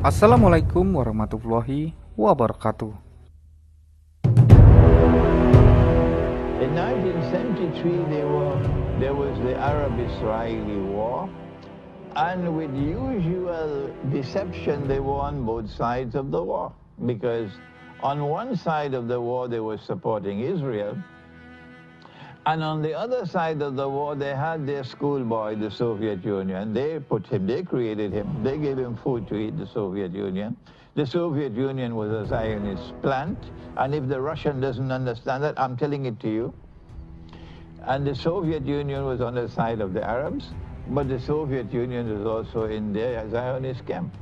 Assalamualaikum warahmatullahi wabarakatuh. In 1973, there was the Arab-Israeli war, and with usual deception, they were on both sides of the war, because on one side of the war, they were supporting Israel, and on the other side of the war, they had their schoolboy, the Soviet Union. They created him, they gave him food to eat, the Soviet Union. The Soviet Union was a Zionist plant, and if the Russian doesn't understand that, I'm telling it to you. And the Soviet Union was on the side of the Arabs, but the Soviet Union was also in their Zionist camp.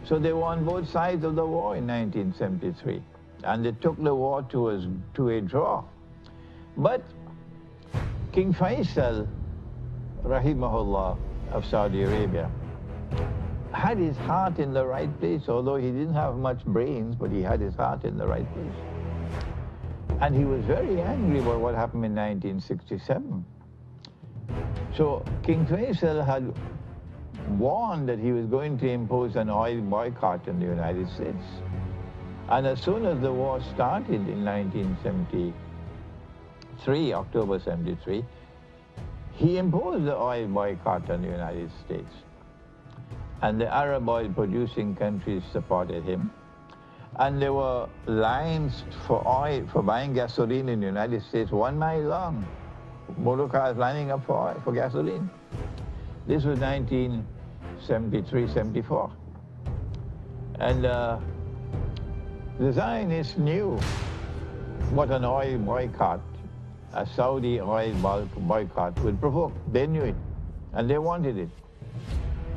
So they were on both sides of the war in 1973, and they took the war to a draw. But King Faisal, rahimahullah, of Saudi Arabia, had his heart in the right place, although he didn't have much brains, but he had his heart in the right place. And he was very angry about what happened in 1967. So King Faisal had warned that he was going to impose an oil boycott in the United States. And as soon as the war started in 1973, October 73, he imposed the oil boycott on the United States. And the Arab oil-producing countries supported him. And there were lines for oil, for buying gasoline in the United States 1 mile long. Motor cars lining up for oil, for gasoline. This was 1973-74. And the Zionists knew what an oil boycott, a Saudi oil boycott would provoke. They knew it, and they wanted it.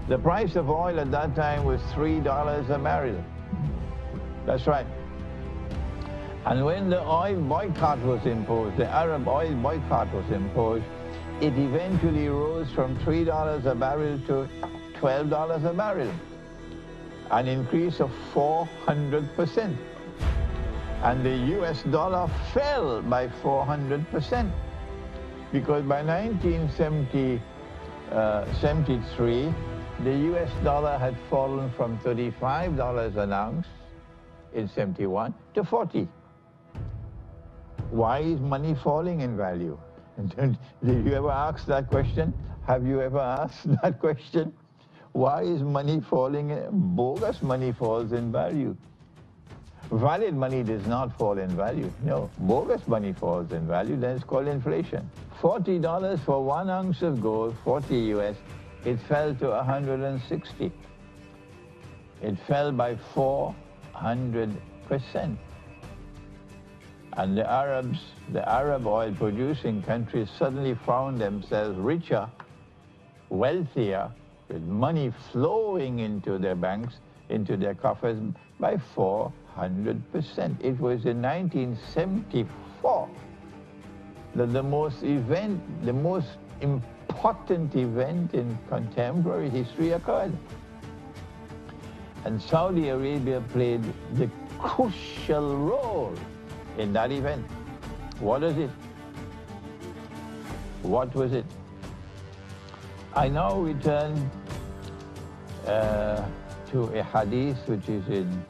The price of oil at that time was $3 a barrel. That's right. And when the oil boycott was imposed, the Arab oil boycott was imposed, it eventually rose from $3 a barrel to $12 a barrel, an increase of 400%. And the US dollar fell by 400%, because by 1973, the US dollar had fallen from $35 an ounce in 71 to 40. Why is money falling in value? Did you ever ask that question? Have you ever asked that question? Why is money falling? Bogus money falls in value. Valid money does not fall in value. No, bogus money falls in value, then it's called inflation. $40 for 1 ounce of gold, 40 US, it fell to 160. It fell by 400%. And the Arab oil-producing countries suddenly found themselves richer, wealthier, with money flowing into their banks, into their coffers by 400%. It was in 1974 that the most important event in contemporary history occurred. And Saudi Arabia played the crucial role in that event. What is it? What was it? I now return to a hadith which is in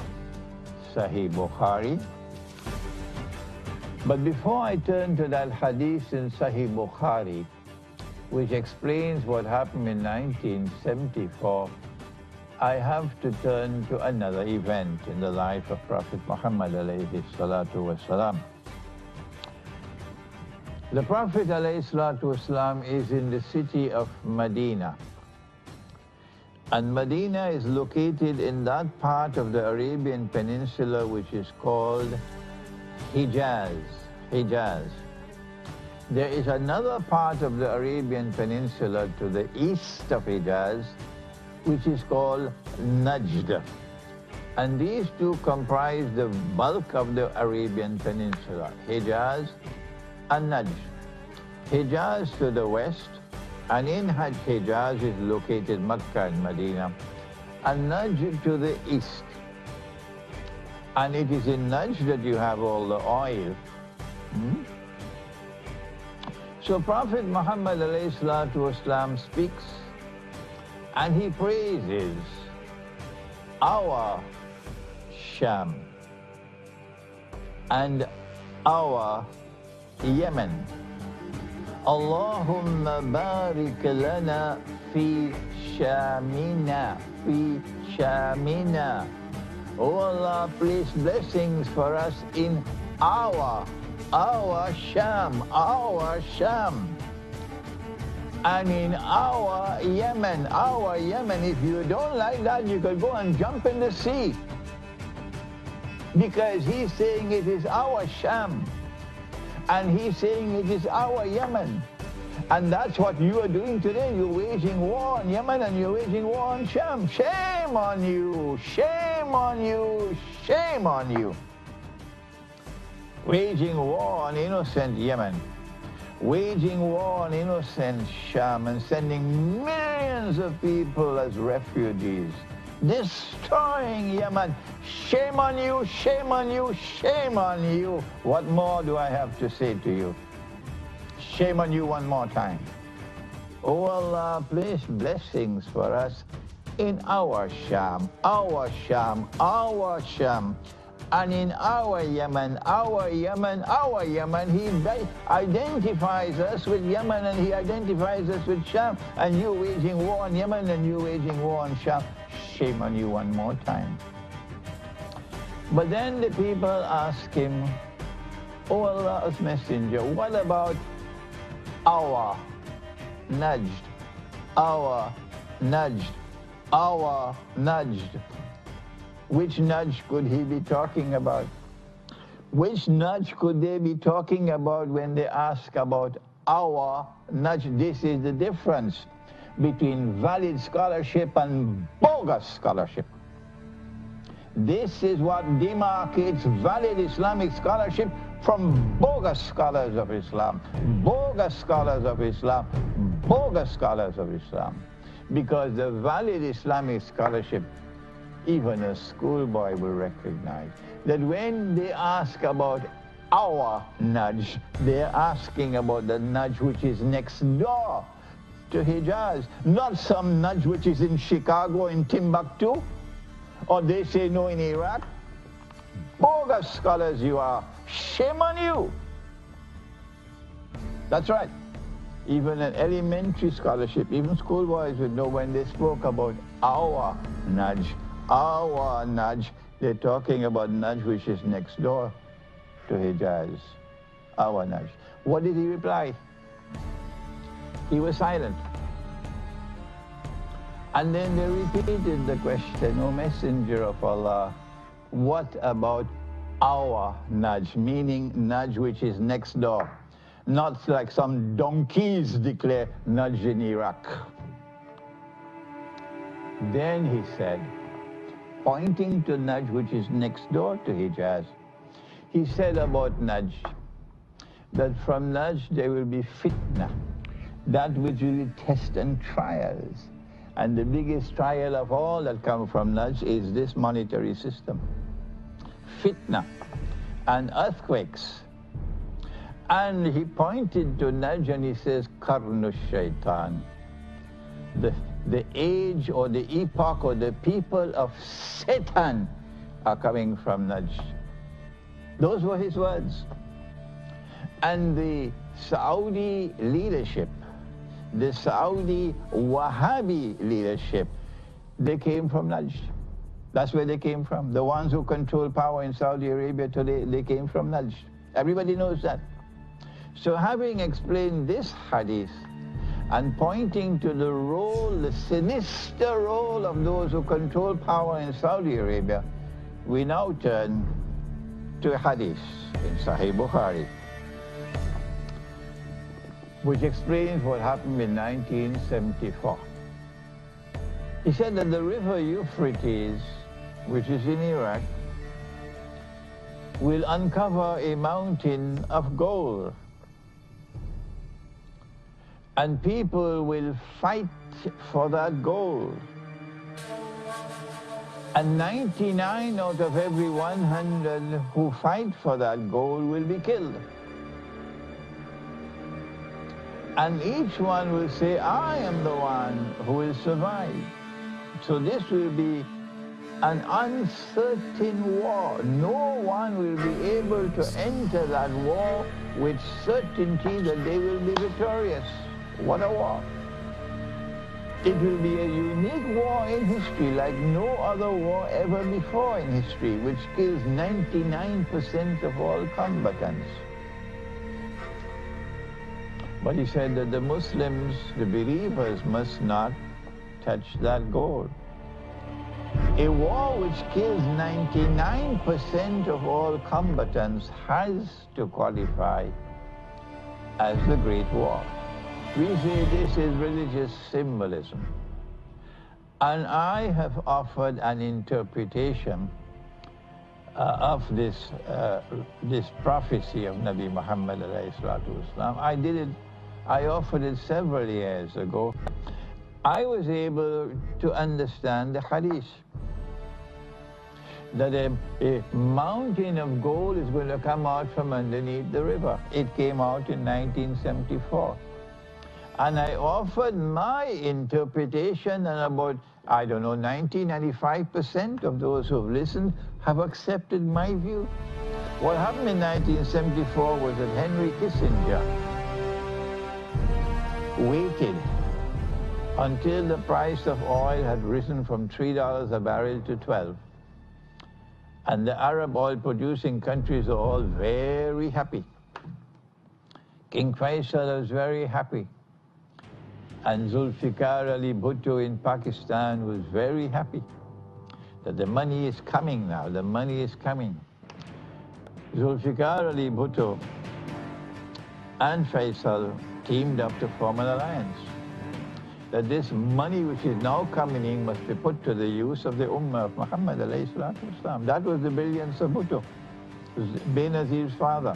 Sahih Bukhari. But before I turn to that hadith in Sahih Bukhari, which explains what happened in 1974, I have to turn to another event in the life of Prophet Muhammad alayhi salatu wasalam. The Prophet alayhi salatu wasalam is in the city of Medina. And Medina is located in that part of the Arabian Peninsula which is called Hijaz. Hijaz. There is another part of the Arabian Peninsula to the east of Hijaz which is called Najd. And these two comprise the bulk of the Arabian Peninsula, Hijaz and Najd. Hijaz to the west, and in Hijaz is located Mecca and Medina, and Najd to the east. And it is in Najd that you have all the oil. So Prophet Muhammad alayhi salatu wasalam speaks, and he praises our Sham and our Yemen. Allahumma barik lana fi Shamina, fi Shamina. Oh Allah, place blessings for us in our Sham, and in our Yemen. If you don't like that, you could go and jump in the sea, because he's saying it is our Sham, and he's saying it is our Yemen. And that's what you are doing today. You're waging war on Yemen and you're waging war on Sham. Shame on you, shame on you, shame on you. Waging war on innocent Yemen, waging war on innocent Sham, and sending millions of people as refugees, destroying Yemen. Shame on you, shame on you, shame on you. What more do I have to say to you? Shame on you one more time. Oh Allah, place blessings for us in our Sham, and in our Yemen. He identifies us with Yemen and he identifies us with Sham, and you waging war on Yemen and you waging war on Sham. Shame on you one more time. But then the people ask him, oh Allah's messenger, what about our nudged? Which nudge could he be talking about? Which nudge could they be talking about when they ask about our nudge? This is the difference between valid scholarship and bogus scholarship. This is what demarcates valid Islamic scholarship from bogus scholars of Islam. Bogus scholars of Islam. Bogus scholars of Islam. Because the valid Islamic scholarship, even a schoolboy will recognize that when they ask about our nudge, they're asking about the nudge which is next door to Hijaz, not some nudge which is in Chicago, in Timbuktu, or they say no in Iraq. Bogus scholars you are. Shame on you. That's right. Even an elementary scholarship, even schoolboys would know when they spoke about our nudge, they're talking about nudge which is next door to Hijaz. Our nudge. What did he reply? He was silent. And then they repeated the question, O Messenger of Allah, what about our nudge, meaning nudge which is next door? Not like some donkeys declare nudge in Iraq. Then he said, pointing to nudge which is next door to Hijaz, he said about nudge, that from nudge there will be fitna, that which will be tests and trials. And the biggest trial of all that come from nudge is this monetary system. Fitna and earthquakes. And he pointed to nudge and he says, Karnu Shaitan. The age or the epoch or the people of Satan are coming from nudge. Those were his words. And the Saudi leadership, the Saudi Wahhabi leadership, they came from nudge. That's where they came from. The ones who control power in Saudi Arabia today, they came from nudge. Everybody knows that. So having explained this hadith and pointing to the role, the sinister role of those who control power in Saudi Arabia, we now turn to a hadith in Sahih Bukhari, which explains what happened in 1974. He said that the river Euphrates, which is in Iraq, will uncover a mountain of gold. And people will fight for that gold. And 99 out of every 100 who fight for that gold will be killed. And each one will say, I am the one who will survive. So this will be an uncertain war. No one will be able to enter that war with certainty that they will be victorious. What a war. It will be a unique war in history like no other war ever before in history, which kills 99% of all combatants. But he said that the Muslims, the believers, must not touch that goal. A war which kills 99% of all combatants has to qualify as the Great War. We say this is religious symbolism. And I have offered an interpretation of this prophecy of Nabi Muhammad alayhi salatu wasalam. I offered it several years ago. I was able to understand the hadith, that a mountain of gold is going to come out from underneath the river. It came out in 1974. And I offered my interpretation, and about, I don't know, 95% of those who have listened have accepted my view. What happened in 1974 was that Henry Kissinger waited until the price of oil had risen from $3 a barrel to $12. And the Arab oil-producing countries are all very happy. King Faisal was very happy. And Zulfikar Ali Bhutto in Pakistan was very happy that the money is coming now, the money is coming. Zulfikar Ali Bhutto and Faisal teamed up to form an alliance, that this money which is now coming in must be put to the use of the Ummah of Muhammad alayhi salatu wasalam. That was the brilliance of Bhutto. It was Benazir's father.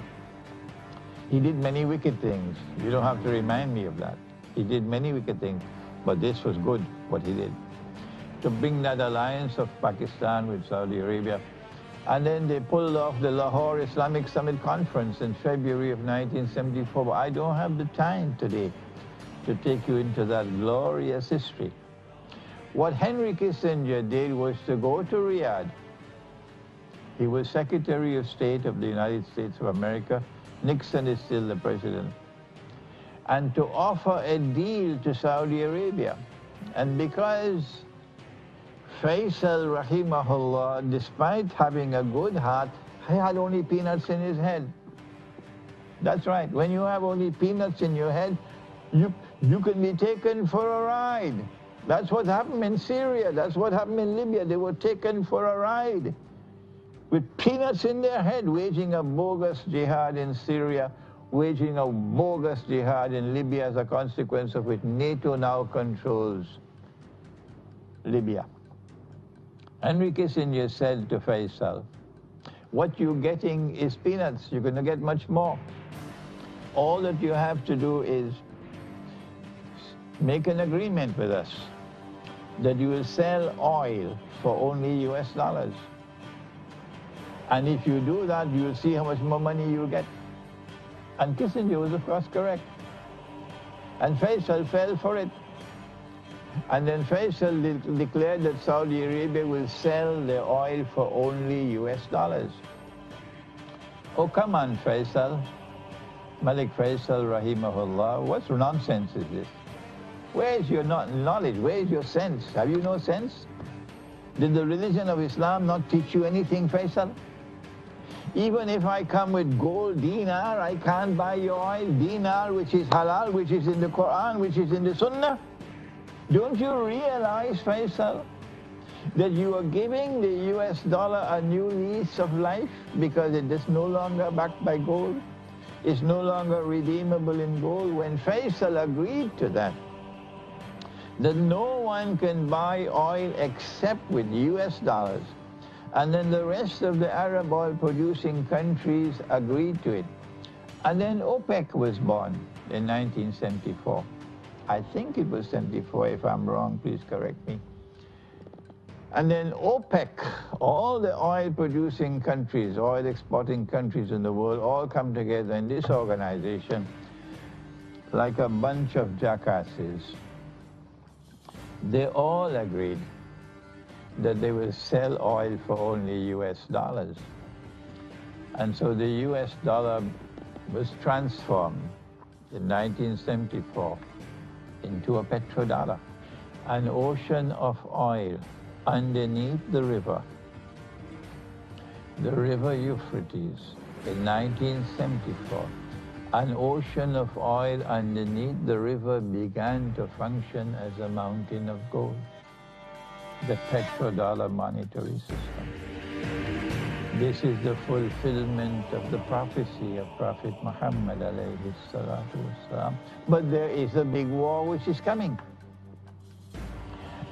He did many wicked things. You don't have to remind me of that. He did many wicked things, but this was good, what he did. To bring that alliance of Pakistan with Saudi Arabia. And then they pulled off the Lahore Islamic Summit Conference in February of 1974. But I don't have the time today to take you into that glorious history. What Henry Kissinger did was to go to Riyadh. He was Secretary of State of the United States of America. Nixon is still the president. And to offer a deal to Saudi Arabia. And because Faisal rahimahullah, despite having a good heart, he had only peanuts in his head. That's right, when you have only peanuts in your head, you can be taken for a ride. That's what happened in Syria, that's what happened in Libya. They were taken for a ride with peanuts in their head, waging a bogus jihad in Syria, waging a bogus jihad in Libya, as a consequence of which NATO now controls Libya. Henry Kissinger said to Faisal, what you're getting is peanuts, you're going to get much more. All that you have to do is make an agreement with us that you will sell oil for only US dollars. And if you do that, you will see how much more money you'll get. And Kissinger was, of course, correct. And Faisal fell for it. And then Faisal declared that Saudi Arabia will sell their oil for only US dollars. Oh, come on, Faisal. Malik Faisal, rahimahullah, what nonsense is this? Where is your knowledge? Where is your sense? Have you no sense? Did the religion of Islam not teach you anything, Faisal? Even if I come with gold dinar, I can't buy your oil. Dinar, which is halal, which is in the Quran, which is in the Sunnah. Don't you realize, Faisal, that you are giving the US dollar a new lease of life because it is no longer backed by gold? It's no longer redeemable in gold. When Faisal agreed to that no one can buy oil except with US dollars, and then the rest of the Arab oil-producing countries agreed to it. And then OPEC was born in 1974. I think it was 74, if I'm wrong, please correct me. And then OPEC, all the oil-producing countries, oil-exporting countries in the world, all come together in this organization like a bunch of jackasses. They all agreed that they will sell oil for only US dollars. And so the US dollar was transformed in 1974 into a petrodollar, an ocean of oil underneath the river Euphrates. In 1974, an ocean of oil underneath the river began to function as a mountain of gold, the petrodollar monetary system. This is the fulfillment of the prophecy of Prophet Muhammad alayhi salatu wasalam. But there is a big war which is coming.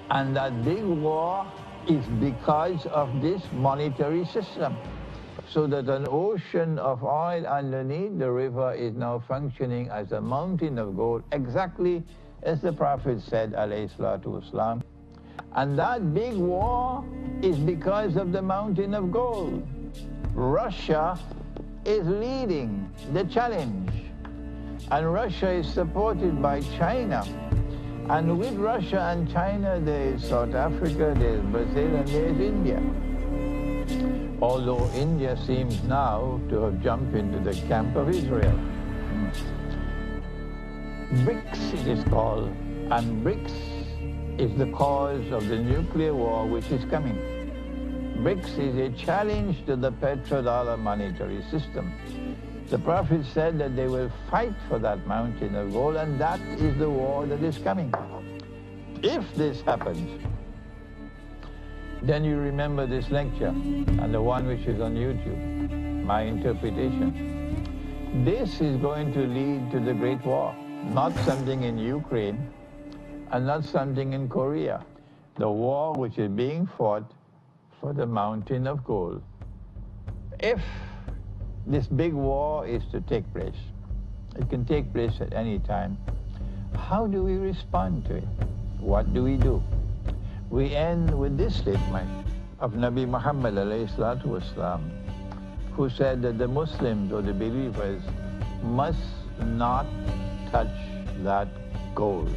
And that big war is because of this monetary system. So that an ocean of oil underneath the river is now functioning as a mountain of gold, exactly as the Prophet said, alayhi salatu wasalam. And that big war is because of the mountain of gold. Russia is leading the challenge. And Russia is supported by China. And with Russia and China, there is South Africa, there is Brazil, and there is India. Although India seems now to have jumped into the camp of Israel. BRICS it is called, and BRICS is the cause of the nuclear war which is coming. BRICS is a challenge to the petrodollar monetary system. The Prophet said that they will fight for that mountain of gold, and that is the war that is coming. If this happens, then you remember this lecture and the one which is on YouTube, my interpretation. This is going to lead to the Great War, not something in Ukraine and not something in Korea. The war which is being fought for the mountain of gold. If this big war is to take place, it can take place at any time, how do we respond to it? What do we do? We end with this statement of Nabi Muhammad alayhi salatu wasalam, who said that the Muslims or the believers must not touch that gold.